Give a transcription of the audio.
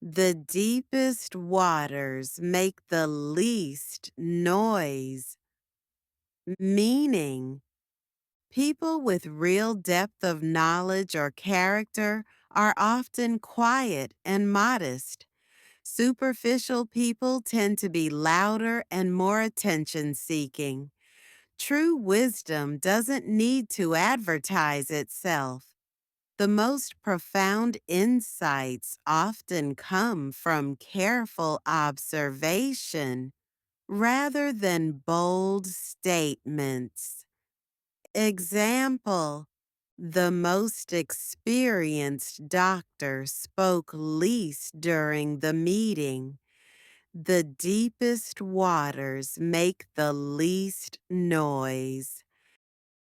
The deepest waters make the least noise, meaning people with real depth of knowledge or character are often quiet and modest. Superficial people tend to be louder and more attention seeking. True wisdom doesn't need to advertise itself. The most profound insights often come from careful observation rather than bold statements. Example: the most experienced doctor spoke least during the meeting. The deepest waters make the least noise.